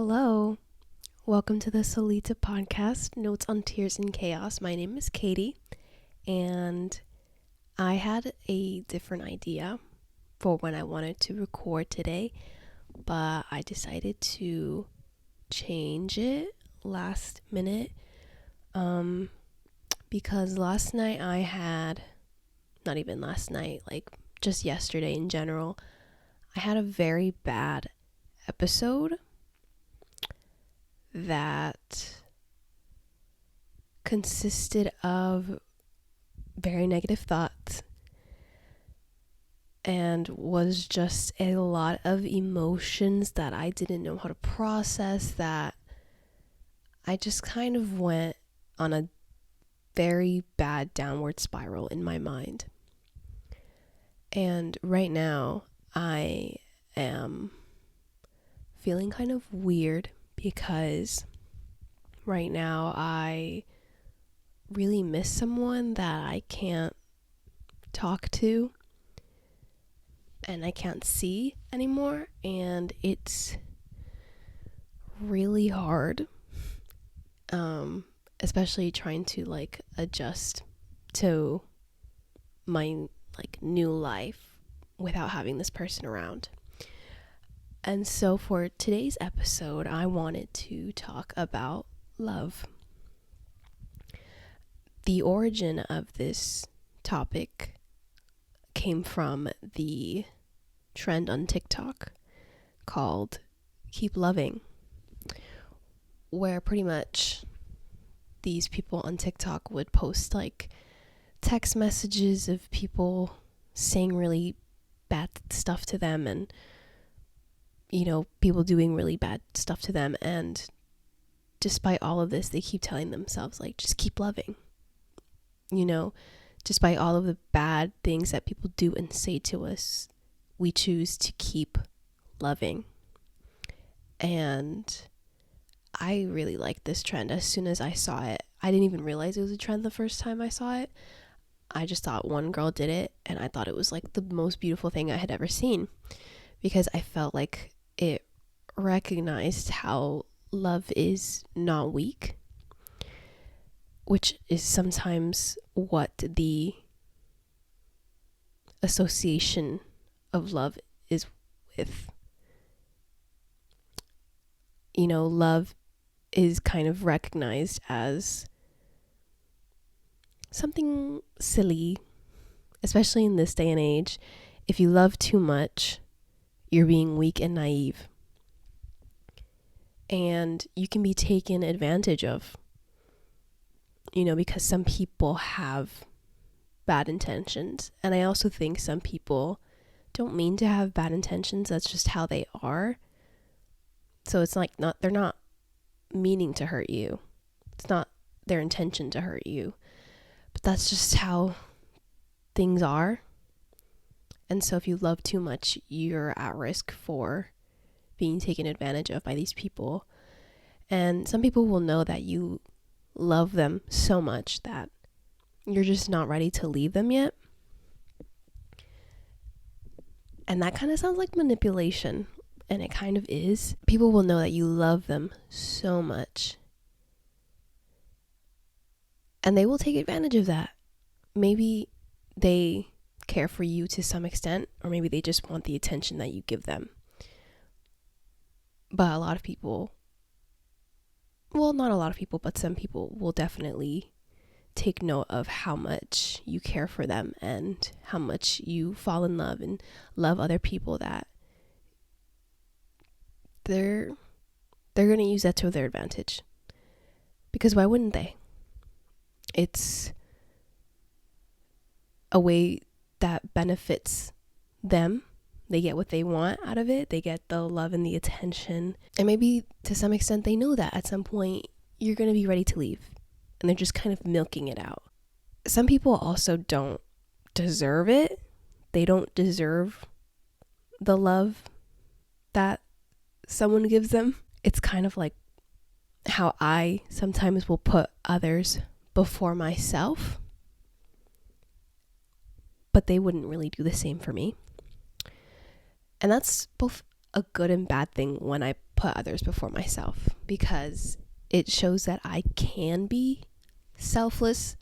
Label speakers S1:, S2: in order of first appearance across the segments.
S1: Hello, welcome to the SOLITA podcast, Notes on Tears and Chaos. My name is Katie, and I had a different idea for when I wanted to record today, but I decided to change it last minute, because last night not even last night, like just yesterday in general, I had a very bad episode that consisted of very negative thoughts and was just a lot of emotions that I didn't know how to process, that I just kind of went on a very bad downward spiral in my mind. And right now I am feeling kind of weird because right now I really miss someone that I can't talk to and I can't see anymore, and it's really hard, especially trying to adjust to my new life without having this person around. And so for today's episode, I wanted to talk about love. The origin of this topic came from the trend on TikTok called Keep Loving, where pretty much these people on TikTok would post text messages of people saying really bad stuff to them, and people doing really bad stuff to them, and despite all of this, they keep telling themselves, just keep loving. Despite all of the bad things that people do and say to us, we choose to keep loving. And I really liked this trend. As soon as I saw it, I didn't even realize it was a trend the first time I saw it. I just thought one girl did it, and I thought it was the most beautiful thing I had ever seen, because I felt like it recognized how love is not weak, which is sometimes what the association of love is with. Love is kind of recognized as something silly, especially in this day and age. If you love too much, you're being weak and naive, and you can be taken advantage of, because some people have bad intentions. And I also think some people don't mean to have bad intentions. That's just how they are. So it's they're not meaning to hurt you. It's not their intention to hurt you, but that's just how things are. And so if you love too much, you're at risk for being taken advantage of by these people. And some people will know that you love them so much that you're just not ready to leave them yet. And that kind of sounds like manipulation, and it kind of is. People will know that you love them so much, and they will take advantage of that. Maybe they care for you to some extent, or maybe they just want the attention that you give them. But a lot of people, well, not a lot of people, but some people will definitely take note of how much you care for them and how much you fall in love and love other people, that they're going to use that to their advantage. Because why wouldn't they? It's a way that benefits them. They get what they want out of it. They get the love and the attention. And maybe to some extent they know that at some point you're going to be ready to leave, and they're just kind of milking it out. Some people also don't deserve it. They don't deserve the love that someone gives them. It's kind of like how I sometimes will put others before myself, but they wouldn't really do the same for me. And that's both a good and bad thing when I put others before myself, because it shows that I can be selfless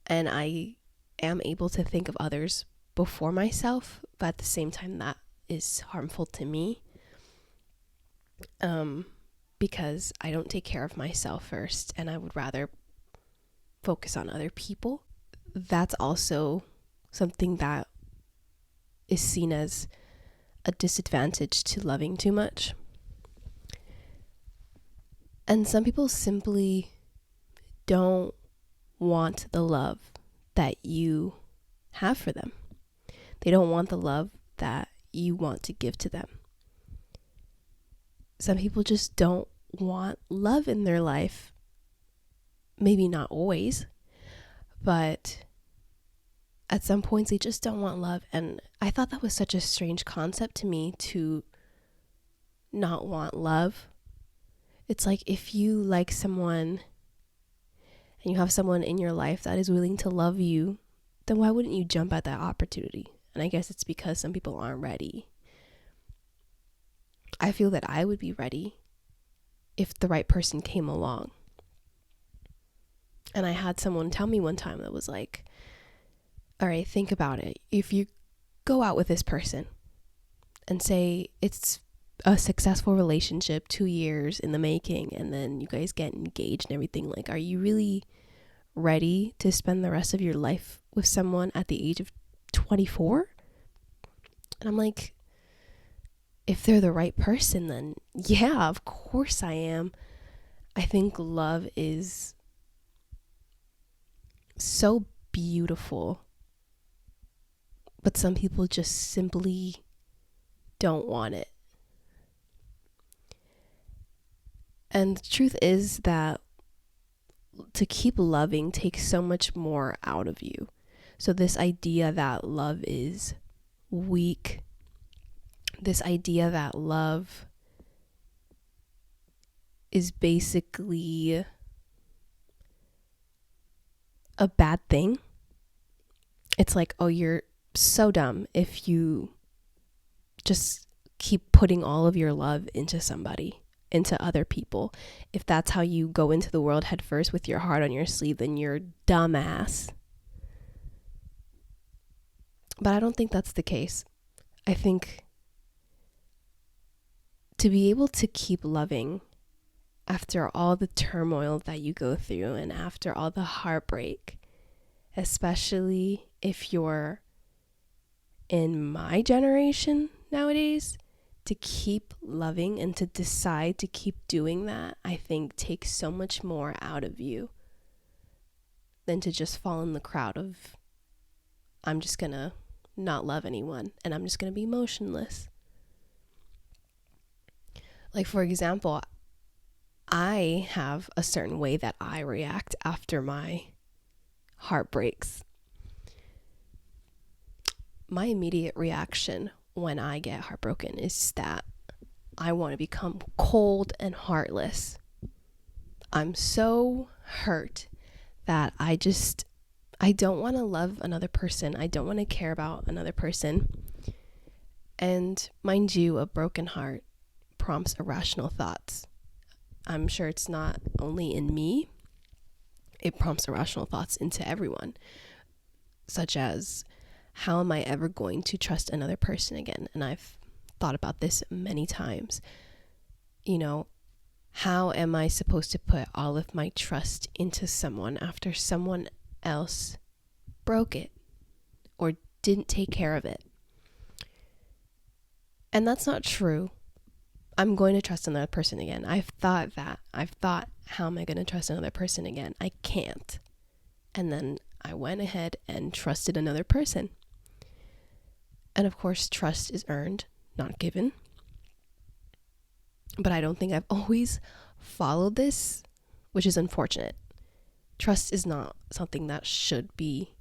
S1: and I am able to think of others before myself, but at the same time that is harmful to me, because I don't take care of myself first and I would rather focus on other people. That's also something that is seen as a disadvantage to loving too much. And some people simply don't want the love that you have for them. They don't want the love that you want to give to them. Some people just don't want love in their life. Maybe not always, but at some points they just don't want love. And I thought that was such a strange concept to me, to not want love. It's like, if you like someone and you have someone in your life that is willing to love you, then why wouldn't you jump at that opportunity? And I guess it's because some people aren't ready. I feel that I would be ready if the right person came along. And I had someone tell me one time that was like, all right, think about it. If you go out with this person and say it's a successful relationship, 2 years in the making, and then you guys get engaged and everything, like, are you really ready to spend the rest of your life with someone at the age of 24? And I'm like, if they're the right person, then yeah, of course I am. I think love is so beautiful, but some people just simply don't want it. And the truth is that to keep loving takes so much more out of you. So this idea that love is weak, this idea that love is basically a bad thing. It's like, oh, you're so dumb if you just keep putting all of your love into somebody, into other people. If that's how you go into the world head first with your heart on your sleeve, then you're dumbass. But I don't think that's the case. I think to be able to keep loving after all the turmoil that you go through and after all the heartbreak, especially if you're in my generation nowadays, to keep loving and to decide to keep doing that, I think takes so much more out of you than to just fall in the crowd of, I'm just gonna not love anyone and I'm just gonna be emotionless. Like, for example, I have a certain way that I react after my heartbreaks. My immediate reaction when I get heartbroken is that I want to become cold and heartless. I'm so hurt that I don't want to love another person. I don't want to care about another person. And mind you, a broken heart prompts irrational thoughts. I'm sure it's not only in me. It prompts irrational thoughts into everyone, such as, how am I ever going to trust another person again? And I've thought about this many times. You know, how am I supposed to put all of my trust into someone after someone else broke it or didn't take care of it? And that's not true. I'm going to trust another person again. I've thought, how am I going to trust another person again? I can't. And then I went ahead and trusted another person. And of course, trust is earned, not given. But I don't think I've always followed this, which is unfortunate. Trust is not something that should be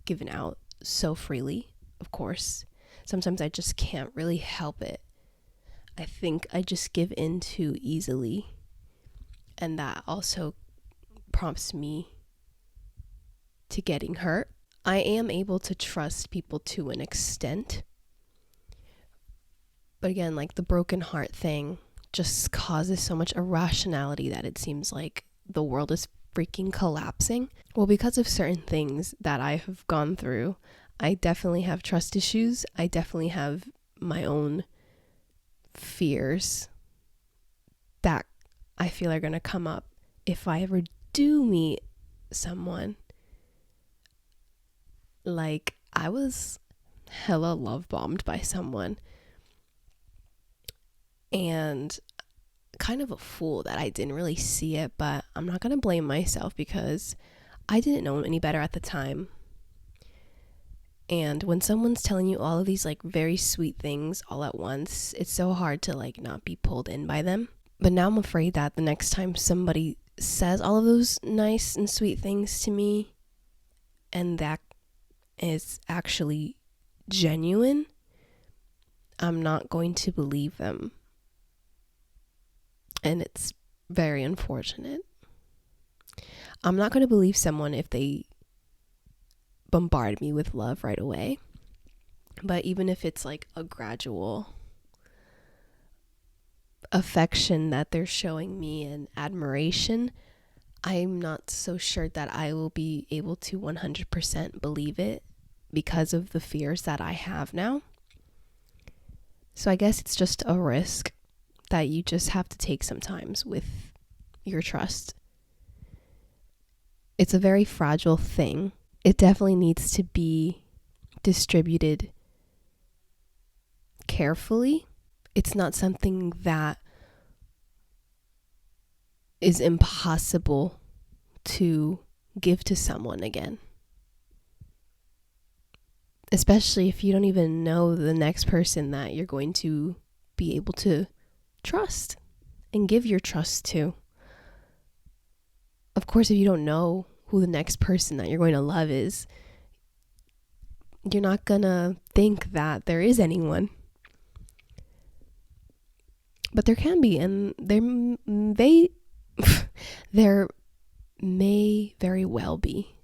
S1: given out so freely, of course. Sometimes I just can't really help it. I think I just give in too easily. And that also prompts me to getting hurt. I am able to trust people to an extent, But again, like the broken heart thing just causes so much irrationality that it seems like the world is freaking collapsing. Well, because of certain things that I have gone through, I definitely have trust issues. I definitely have my own fears that I feel are going to come up if I ever do meet someone. Like, I was hella love bombed by someone, and kind of a fool that I didn't really see it, but I'm not going to blame myself because I didn't know any better at the time. And when someone's telling you all of these like very sweet things all at once, it's so hard to like not be pulled in by them. But now I'm afraid that the next time somebody says all of those nice and sweet things to me, and that is actually genuine, I'm not going to believe them. And it's very unfortunate. I'm not going to believe someone if they bombard me with love right away. But even if it's like a gradual affection that they're showing me and admiration, I'm not so sure that I will be able to 100% believe it because of the fears that I have now. So I guess it's just a risk that you just have to take sometimes with your trust. It's a very fragile thing. It definitely needs to be distributed carefully. It's not something that is impossible to give to someone again. Especially if you don't even know the next person that you're going to be able to trust and give your trust to. Of course, if you don't know who the next person that you're going to love is, you're not gonna think that there is anyone. But there can be, and there may very well be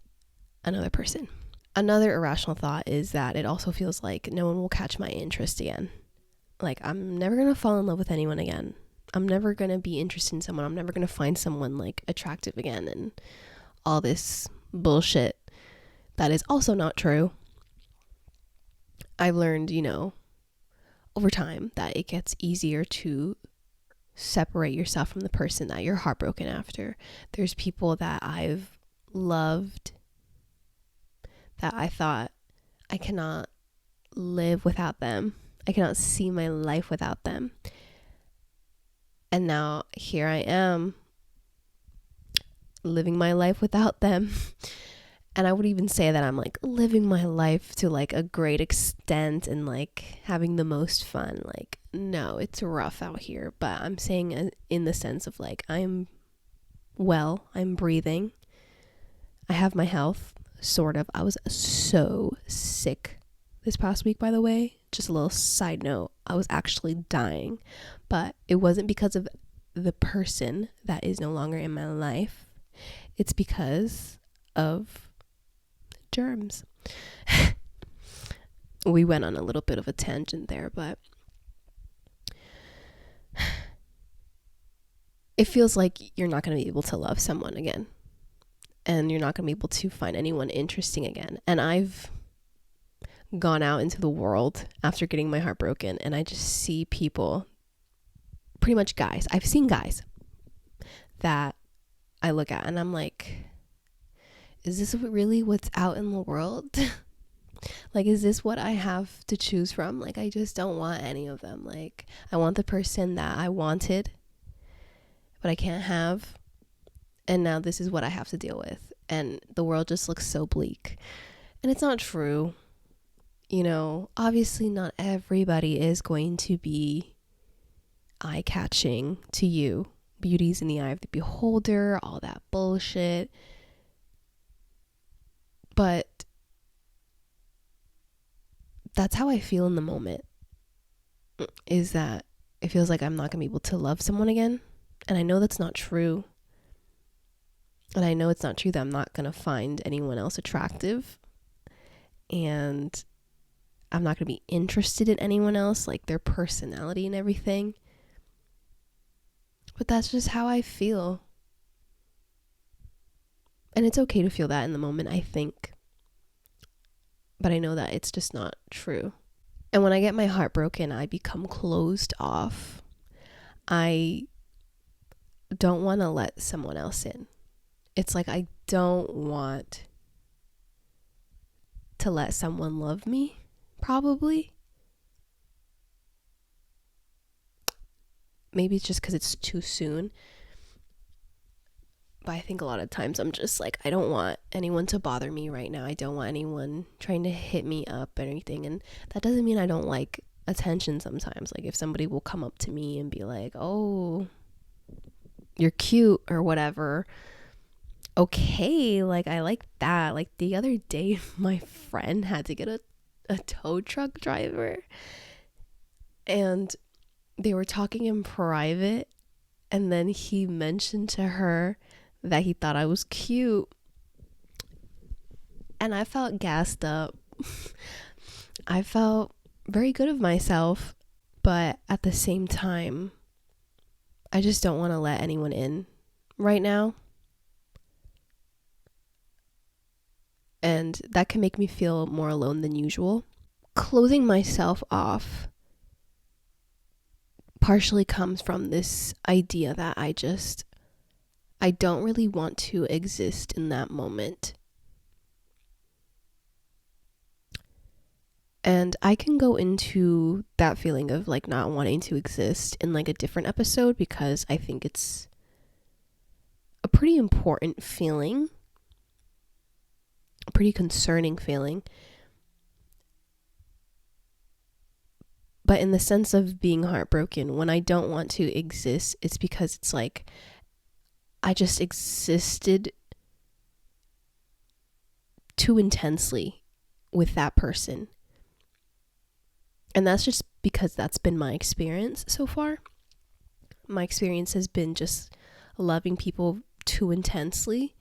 S1: another person. Another irrational thought is that it also feels like no one will catch my interest again. Like, I'm never gonna fall in love with anyone again. I'm never gonna be interested in someone. I'm never gonna find someone like attractive again, and all this bullshit that is also not true. I've learned, over time that it gets easier to separate yourself from the person that you're heartbroken after. There's people that I've loved that I thought I cannot live without them. I cannot see my life without them. And now here I am living my life without them. And I would even say that I'm like living my life to like a great extent and like having the most fun. Like, no, it's rough out here, but I'm saying in the sense of like, I'm breathing. I have my health, sort of. I was so sick this past week, by the way. Just a little side note. I was actually dying, but it wasn't because of the person that is no longer in my life. It's because of germs. We went on a little bit of a tangent there, but it feels like you're not going to be able to love someone again, and you're not going to be able to find anyone interesting again. And I've gone out into the world after getting my heart broken, and I just see people, pretty much guys. I've seen guys that I look at and I'm like, is this really what's out in the world? Like, is this what I have to choose from? Like, I just don't want any of them. Like, I want the person that I wanted, but I can't have. And now this is what I have to deal with. And the world just looks so bleak. And it's not true. Obviously not everybody is going to be eye-catching to you. Beauty's in the eye of the beholder, all that bullshit. But that's how I feel in the moment, is that it feels like I'm not going to be able to love someone again. And I know that's not true. And I know it's not true that I'm not going to find anyone else attractive. And I'm not going to be interested in anyone else, like their personality and everything. But that's just how I feel. And it's okay to feel that in the moment, I think. But I know that it's just not true. And when I get my heart broken, I become closed off. I don't want to let someone else in. It's like I don't want to let someone love me, probably. Maybe it's just because it's too soon. But I think a lot of times I'm just like, I don't want anyone to bother me right now. I don't want anyone trying to hit me up and everything. And that doesn't mean I don't like attention sometimes. Like if somebody will come up to me and be like, oh, you're cute or whatever. Okay, like I like that. Like the other day, my friend had to get a tow truck driver. And they were talking in private. And then he mentioned to her that he thought I was cute. And I felt gassed up. I felt very good of myself. But at the same time, I just don't want to let anyone in right now. And that can make me feel more alone than usual. Closing myself off partially comes from this idea that I don't really want to exist in that moment. And I can go into that feeling of like not wanting to exist in like a different episode, because I think it's a pretty important feeling, a pretty concerning feeling. But in the sense of being heartbroken, when I don't want to exist, it's because it's like I just existed too intensely with that person. And that's just because that's been my experience so far. My experience has been just loving people too intensely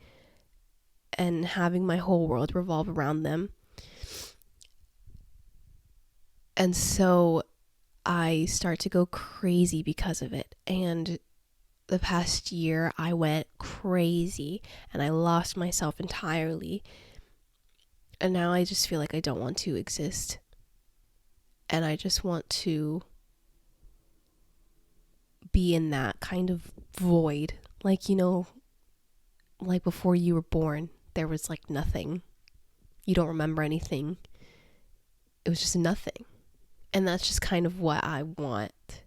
S1: and having my whole world revolve around them. And so I start to go crazy because of it. And the past year I went crazy and I lost myself entirely. And now I just feel like I don't want to exist. And I just want to be in that kind of void. Like, you know, like before you were born, there was like nothing. You don't remember anything. It was just nothing. And that's just kind of what I want,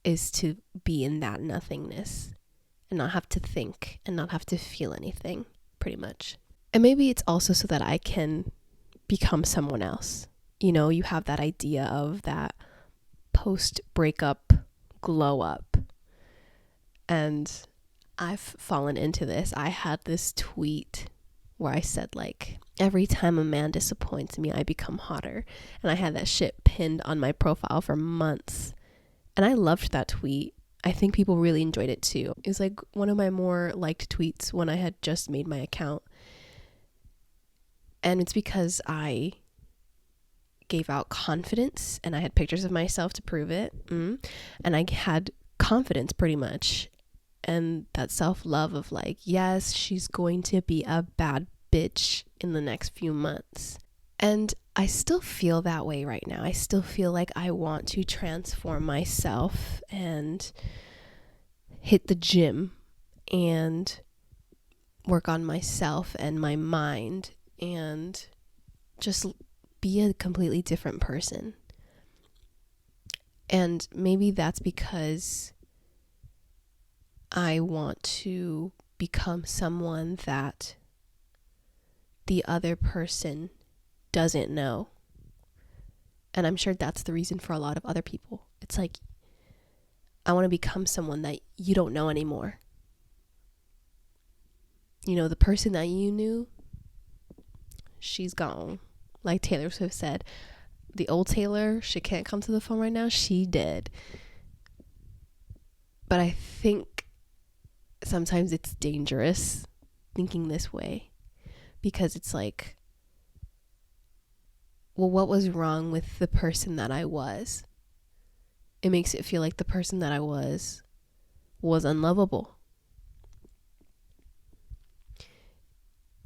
S1: is to be in that nothingness and not have to think and not have to feel anything, pretty much. And maybe it's also so that I can become someone else. You know, you have that idea of that post-breakup glow up. And I've fallen into this. I had this tweet where I said, like, every time a man disappoints me, I become hotter. And I had that shit pinned on my profile for months. And I loved that tweet. I think people really enjoyed it too. It was like one of my more liked tweets when I had just made my account. And it's because I gave out confidence and I had pictures of myself to prove it. And I had confidence pretty much. And that self-love of like, yes, she's going to be a bad bitch in the next few months. And I still feel that way right now. I still feel like I want to transform myself and hit the gym and work on myself and my mind and just be a completely different person. And maybe that's because I want to become someone that the other person doesn't know. And I'm sure that's the reason for a lot of other people. It's like, I want to become someone that you don't know anymore. You know, the person that you knew, she's gone. Like Taylor Swift said, the old Taylor, she can't come to the phone right now. She did. But I think sometimes it's dangerous thinking this way, because it's like, well, what was wrong with the person that I was? It makes it feel like the person that I was unlovable.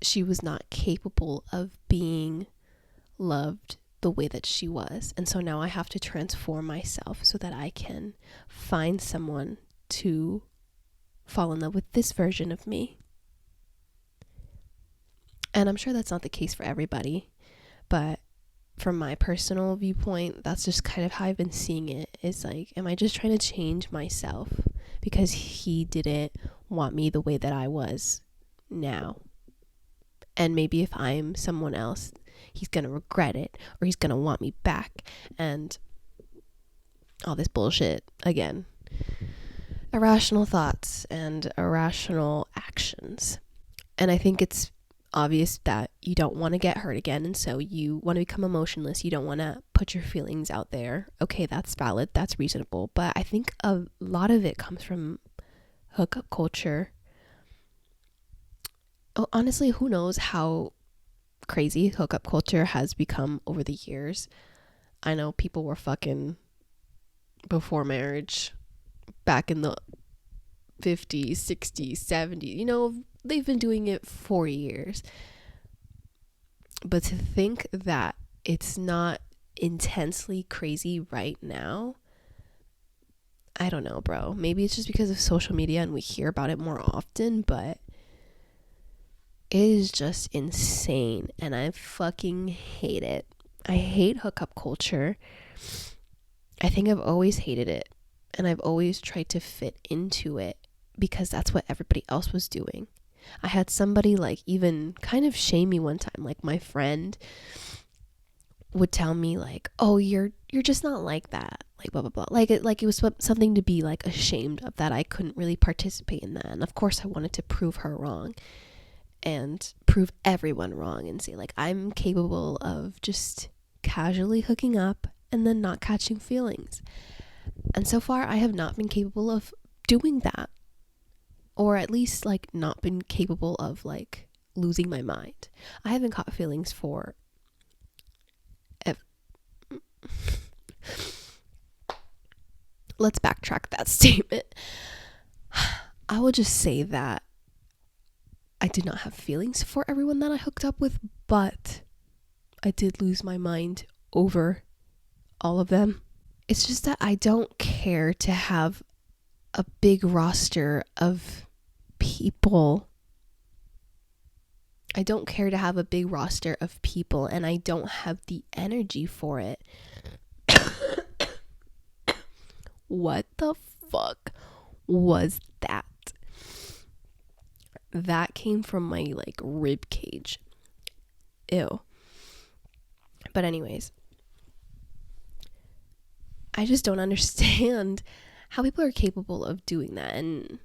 S1: She was not capable of being loved the way that she was. And so now I have to transform myself so that I can find someone to fall in love with this version of me. And I'm sure that's not the case for everybody, but from my personal viewpoint, that's just kind of how I've been seeing it. It's like, am I just trying to change myself because he didn't want me the way that I was now? And maybe if I'm someone else, he's going to regret it, or he's going to want me back, and all this bullshit again. Irrational thoughts and irrational actions. And I think it's obvious that you don't want to get hurt again, and so you want to become emotionless. You don't want to put your feelings out there. Okay, that's valid, that's reasonable, but I think a lot of it comes from hookup culture. Oh, honestly, who knows how crazy hookup culture has become over the years. I know people were fucking before marriage, back in the 50s, 60s, 70s, you know, they've been doing it for years. But to think that it's not intensely crazy right now, I don't know, bro. Maybe it's just because of social media and we hear about it more often, but it is just insane and I fucking hate it. I hate hookup culture. I think I've always hated it, and I've always tried to fit into it because that's what everybody else was doing. I had somebody like even kind of shame me one time. Like my friend would tell me like, "Oh, you're just not like that." Like blah blah blah. Like it was something to be like ashamed of, that I couldn't really participate in that. And of course I wanted to prove her wrong and prove everyone wrong and say like I'm capable of just casually hooking up and then not catching feelings. And so far I have not been capable of doing that. Or at least like not been capable of like losing my mind. I haven't caught feelings for let's backtrack that statement. I will just say that I did not have feelings for everyone that I hooked up with, but I did lose my mind over all of them. It's just that I don't care to have a big roster of people. I don't care to have a big roster of people, and I don't have the energy for it. What the fuck was that? That came from my like rib cage. Ew. But anyways, I just don't understand how people are capable of doing that, and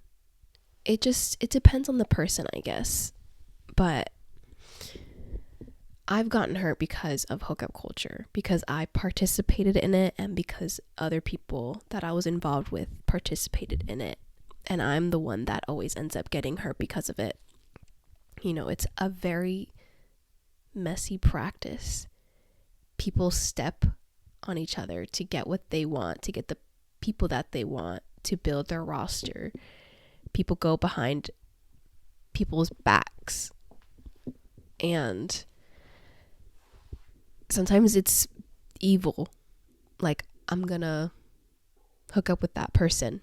S1: it depends on the person, I guess. But I've gotten hurt because of hookup culture, because I participated in it and because other people that I was involved with participated in it. And I'm the one that always ends up getting hurt because of it. You know, it's a very messy practice. People step on each other to get what they want, to get the people that they want, to build their roster. People go behind people's backs. And sometimes it's evil. Like, I'm gonna hook up with that person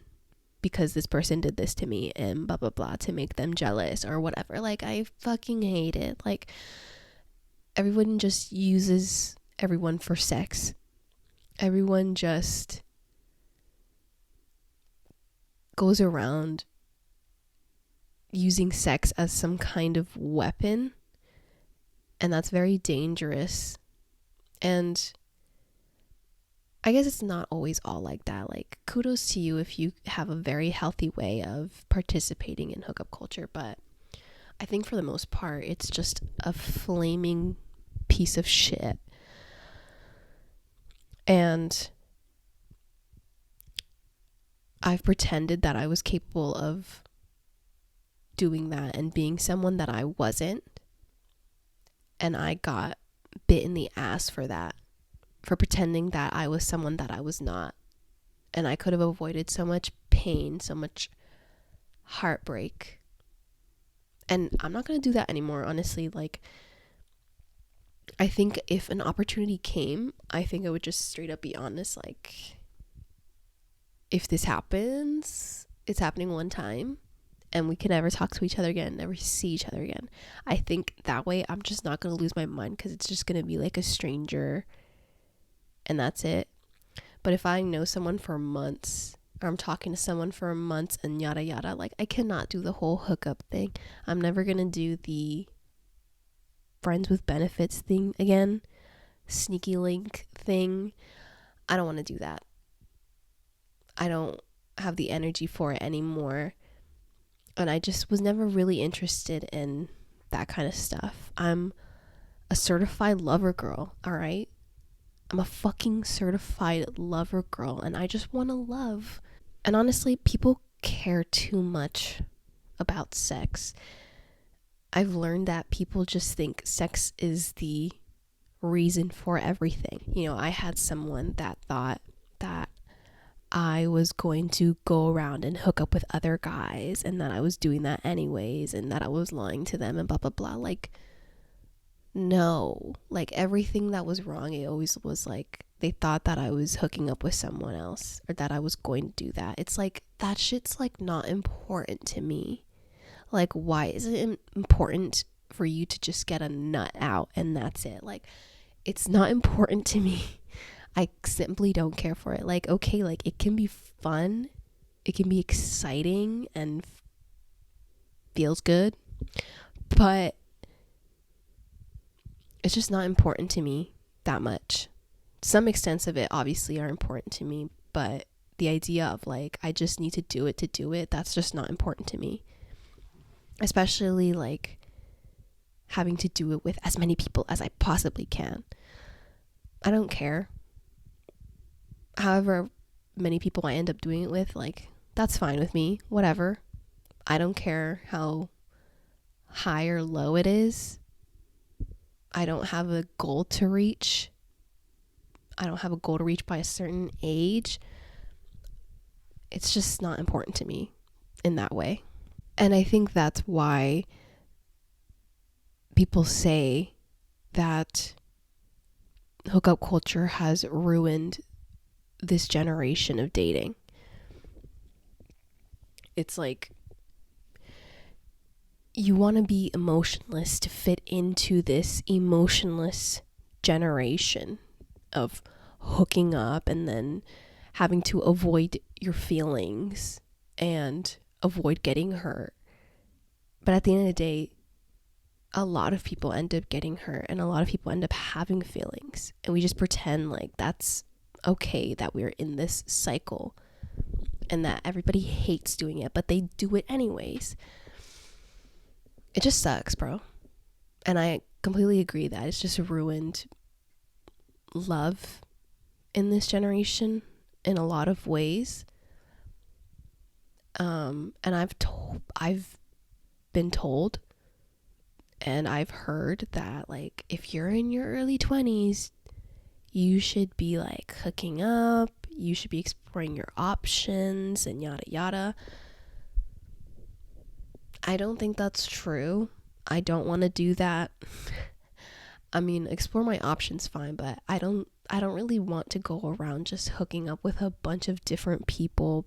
S1: because this person did this to me and blah blah blah, to make them jealous or whatever. Like, I fucking hate it. Like, everyone just uses everyone for sex. Everyone just goes around using sex as some kind of weapon, and that's very dangerous. And I guess it's not always all like that. Like, kudos to you if you have a very healthy way of participating in hookup culture, but I think for the most part it's just a flaming piece of shit. And I've pretended that I was capable of doing that and being someone that I wasn't, and I got bit in the ass for that, for pretending that I was someone that I was not. And I could have avoided so much pain, so much heartbreak. And I'm not going to do that anymore, honestly. Like, I think if an opportunity came, I think I would just straight up be honest. Like, if this happens, it's happening one time and we can never talk to each other again, never see each other again. I think that way I'm just not going to lose my mind, because it's just going to be like a stranger and that's it. But if I know someone for months, or I'm talking to someone for months and yada yada, like, I cannot do the whole hookup thing. I'm never going to do the friends with benefits thing again, sneaky link thing. I don't want to do that. I don't have the energy for it anymore. And I just was never really interested in that kind of stuff. I'm a certified lover girl, all right? I'm a fucking certified lover girl, and I just want to love. And honestly, people care too much about sex. I've learned that people just think sex is the reason for everything. You know, I had someone that thought that I was going to go around and hook up with other guys, and that I was doing that anyways, and that I was lying to them and blah blah blah. Like, no, like, everything that was wrong, it always was like they thought that I was hooking up with someone else, or that I was going to do that. It's like, that shit's like not important to me. Like, why is it important for you to just get a nut out and that's it? Like, it's not important to me. I simply don't care for it. Like, okay, like, it can be fun, it can be exciting and feels good, but it's just not important to me that much. Some extents of it obviously are important to me, but the idea of like, I just need to do it, that's just not important to me. Especially like having to do it with as many people as I possibly can. I don't care. However many people I end up doing it with, like, that's fine with me. Whatever. I don't care how high or low it is. I don't have a goal to reach. I don't have a goal to reach by a certain age. It's just not important to me in that way. And I think that's why people say that hookup culture has ruined this generation of dating. It's like, you want to be emotionless to fit into this emotionless generation of hooking up and then having to avoid your feelings and avoid getting hurt. But at the end of the day, a lot of people end up getting hurt, and a lot of people end up having feelings, and we just pretend like that's okay, that we're in this cycle and that everybody hates doing it, but they do it anyways. It just sucks, bro. And I completely agree that it's just ruined love in this generation in a lot of ways. And I've been told and I've heard that, like, if you're in your early 20s, you should be like hooking up, you should be exploring your options and yada yada. I don't think that's true. I don't want to do that. I mean, explore my options, fine, but I don't really want to go around just hooking up with a bunch of different people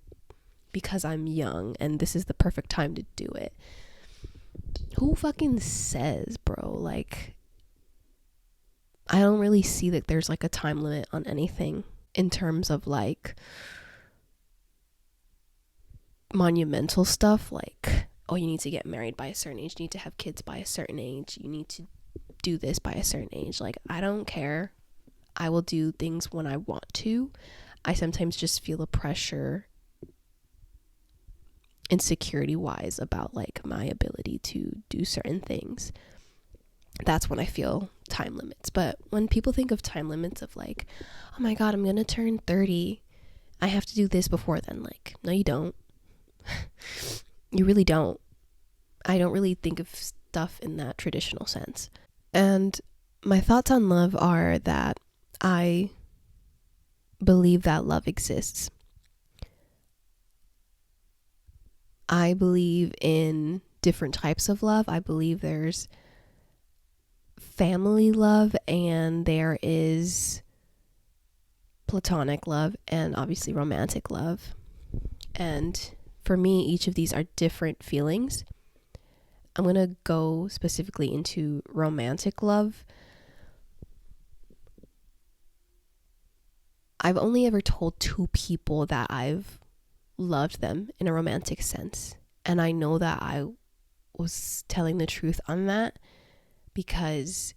S1: because I'm young and this is the perfect time to do it. Who fucking says, bro? Like, I don't really see that there's like a time limit on anything in terms of like monumental stuff, like, oh, you need to get married by a certain age, you need to have kids by a certain age, you need to do this by a certain age. Like, I don't care. I will do things when I want to. I sometimes just feel a pressure insecurity wise about like my ability to do certain things. That's when I feel time limits. But when people think of time limits of like, oh my god, I'm gonna turn 30, I have to do this before then, like, no, you don't. You really don't. I don't really think of stuff in that traditional sense. And My thoughts on love are that I believe that love exists. I believe in different types of love. I believe there's family love and there is platonic love and obviously romantic love. And for me, each of these are different feelings. I'm going to go specifically into romantic love. I've only ever told 2 people that I've loved them in a romantic sense. And I know that I was telling the truth on that because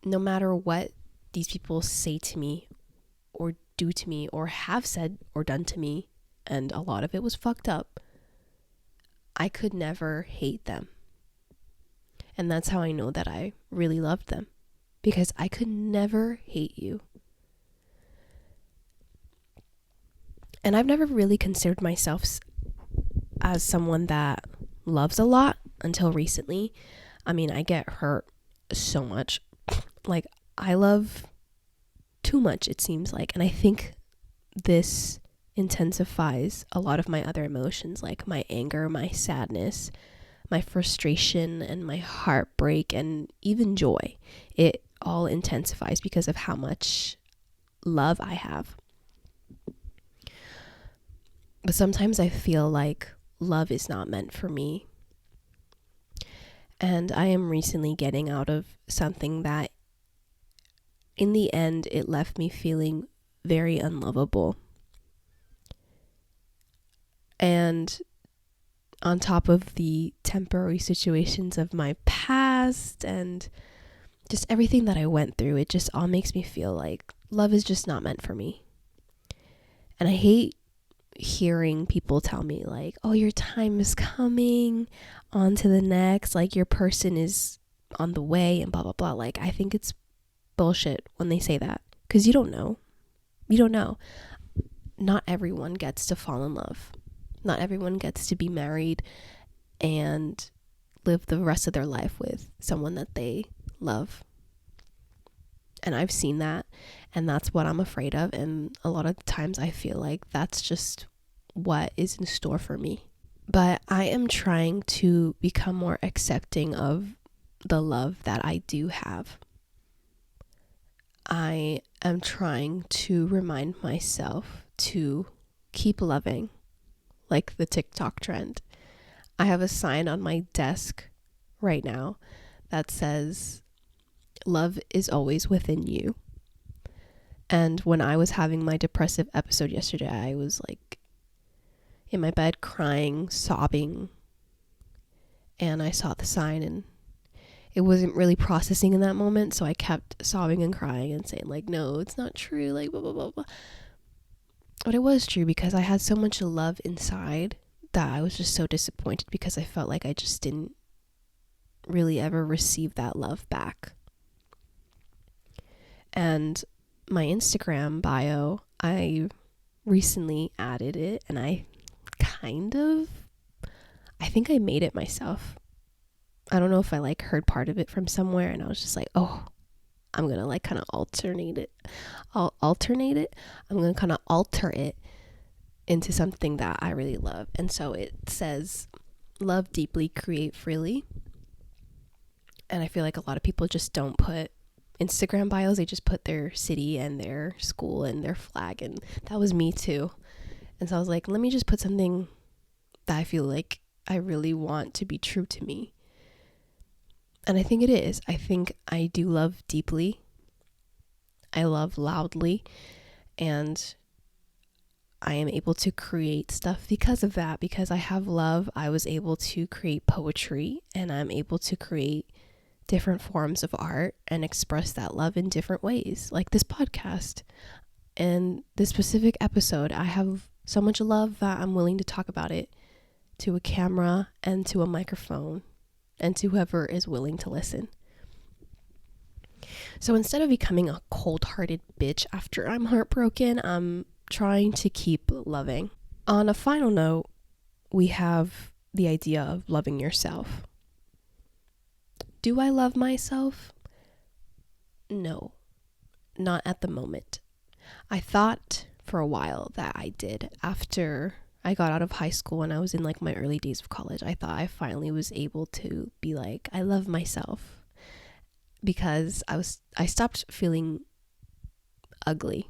S1: no matter what these people say to me or do to me or have said or done to me, and a lot of it was fucked up, I could never hate them. And that's how I know that I really loved them, because I could never hate you. And I've never really considered myself as someone that loves a lot until recently. I mean, I get hurt so much. Like, I love too much, it seems like. And I think this intensifies a lot of my other emotions, like my anger, my sadness, my frustration, and my heartbreak, and even joy. It all intensifies because of how much love I have. But sometimes I feel like love is not meant for me. And I am recently getting out of something that in the end, it left me feeling very unlovable. And on top of the temporary situations of my past and just everything that I went through, it just all makes me feel like love is just not meant for me. And I hate hearing people tell me like, oh, your time is coming, on to the next, like your person is on the way and blah, blah, blah. Like, I think it's bullshit when they say that, because you don't know. Not everyone gets to fall in love. Not everyone gets to be married and live the rest of their life with someone that they love. And I've seen that, and that's what I'm afraid of. And a lot of times I feel like that's just what is in store for me. But I am trying to become more accepting of the love that I do have. I am trying to remind myself to keep loving, like the TikTok trend. I have a sign on my desk right now that says, love is always within you. And when I was having my depressive episode yesterday, I was like in my bed crying, sobbing, and I saw the sign and it wasn't really processing in that moment, so I kept sobbing and crying and saying like, no, it's not true, like blah blah blah blah. But it was true, because I had so much love inside that I was just so disappointed, because I felt like I just didn't really ever receive that love back. And my Instagram bio, I recently added it, and I think I made it myself. I don't know if I like heard part of it from somewhere and I was just like, oh, I'm gonna like kind of alternate it. I'm gonna kind of alter it into something that I really love. And so it says, love deeply, create freely. And I feel like a lot of people just don't put Instagram bios, they just put their city and their school and their flag, and that was me too. And so I was like, let me just put something that I feel like I really want to be true to me. And I think it is. I think I do love deeply. I love loudly. And I am able to create stuff because of that. Because I have love, I was able to create poetry, and I'm able to create different forms of art and express that love in different ways, like this podcast. And this specific episode, I have so much love that I'm willing to talk about it to a camera and to a microphone and to whoever is willing to listen. So instead of becoming a cold-hearted bitch after I'm heartbroken, I'm trying to keep loving. On a final note, we have the idea of loving yourself. Do I love myself? No, not at the moment. I thought for a while that I did. After I got out of high school and I was in like my early days of college, I thought I finally was able to be like, I love myself, because I stopped feeling ugly.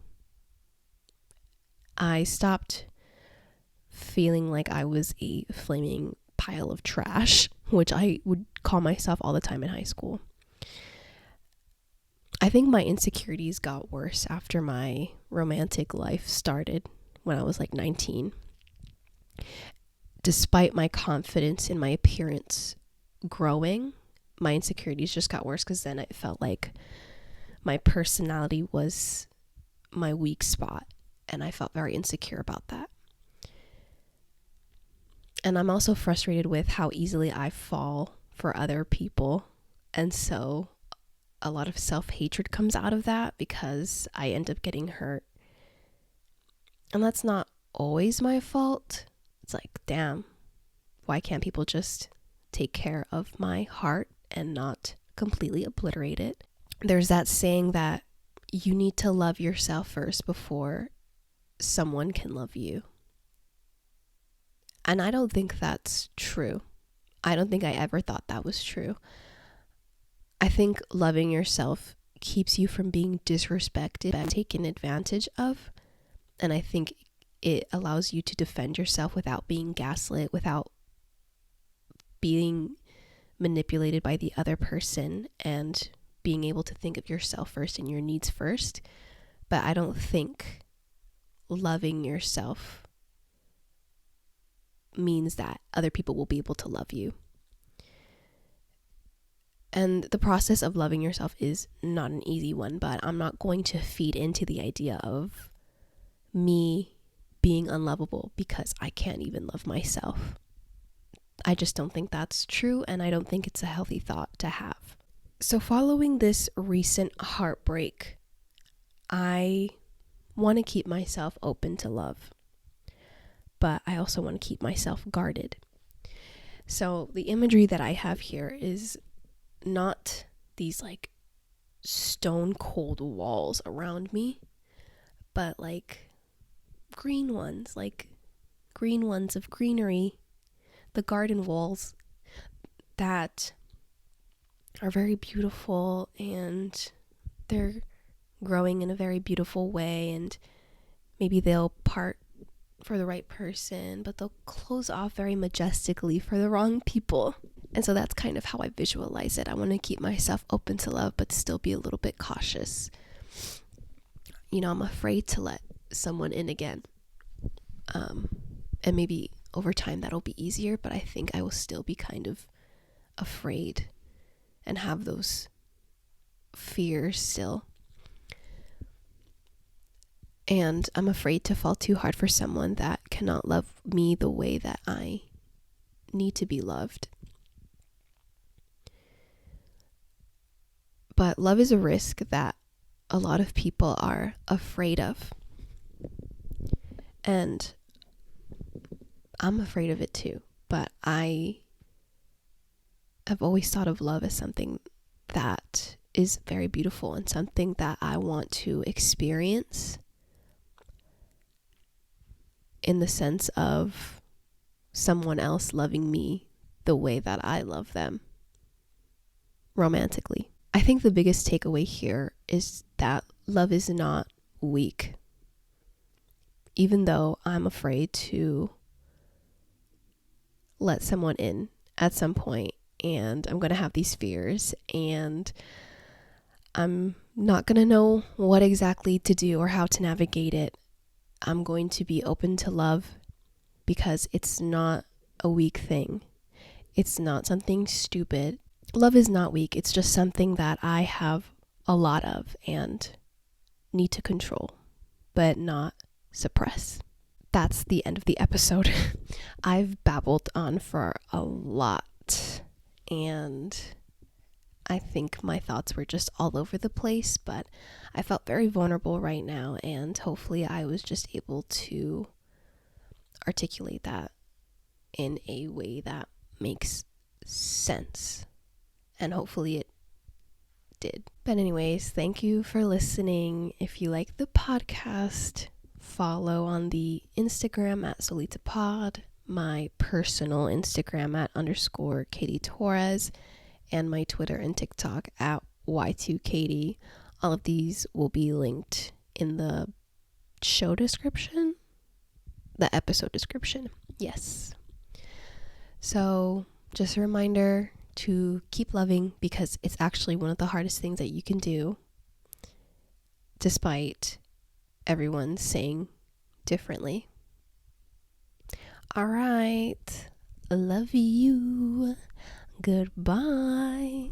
S1: I stopped feeling like I was a flaming pile of trash, which I would call myself all the time in high school. I think my insecurities got worse after my romantic life started when I was like 19. Despite my confidence in my appearance growing, my insecurities just got worse, because then I felt like my personality was my weak spot, and I felt very insecure about that. And I'm also frustrated with how easily I fall for other people, and so a lot of self-hatred comes out of that because I end up getting hurt. And that's not always my fault. It's like, damn, why can't people just take care of my heart and not completely obliterate it? There's that saying that you need to love yourself first before someone can love you. And I don't think that's true. I don't think I ever thought that was true. I think loving yourself keeps you from being disrespected and taken advantage of. And I think it allows you to defend yourself without being gaslit, without being manipulated by the other person, and being able to think of yourself first and your needs first. But I don't think loving yourself means that other people will be able to love you. And the process of loving yourself is not an easy one, but I'm not going to feed into the idea of me being unlovable because I can't even love myself. I just don't think that's true, and I don't think it's a healthy thought to have. So following this recent heartbreak, I want to keep myself open to love, but I also want to keep myself guarded. So the imagery that I have here is not these like stone cold walls around me, but like green ones of greenery, the garden walls that are very beautiful, and they're growing in a very beautiful way, and maybe they'll part for the right person, but they'll close off very majestically for the wrong people. And so that's kind of how I visualize it. I want to keep myself open to love, but still be a little bit cautious. You know, I'm afraid to let someone in again. And maybe over time that'll be easier, but I think I will still be kind of afraid and have those fears still. And I'm afraid to fall too hard for someone that cannot love me the way that I need to be loved. But love is a risk that a lot of people are afraid of. And I'm afraid of it too. But I have always thought of love as something that is very beautiful and something that I want to experience, in the sense of someone else loving me the way that I love them romantically. I think the biggest takeaway here is that love is not weak. Even though I'm afraid to let someone in at some point, and I'm going to have these fears, and I'm not going to know what exactly to do or how to navigate it, I'm going to be open to love, because it's not a weak thing. It's not something stupid. Love is not weak. It's just something that I have a lot of and need to control, but not suppress. That's the end of the episode. I've babbled on for a lot, and I think my thoughts were just all over the place, but I felt very vulnerable right now, and hopefully I was just able to articulate that in a way that makes sense. And hopefully it did. But anyways, thank you for listening. If you like the podcast, follow on the Instagram at SOLITA pod, my personal Instagram at _ Katie Torres, and my Twitter and TikTok at Y2Katie. All of these will be linked in the show description, the episode description. Yes. So just a reminder to keep loving, because it's actually one of the hardest things that you can do, despite everyone saying differently. All right. Love you. Goodbye.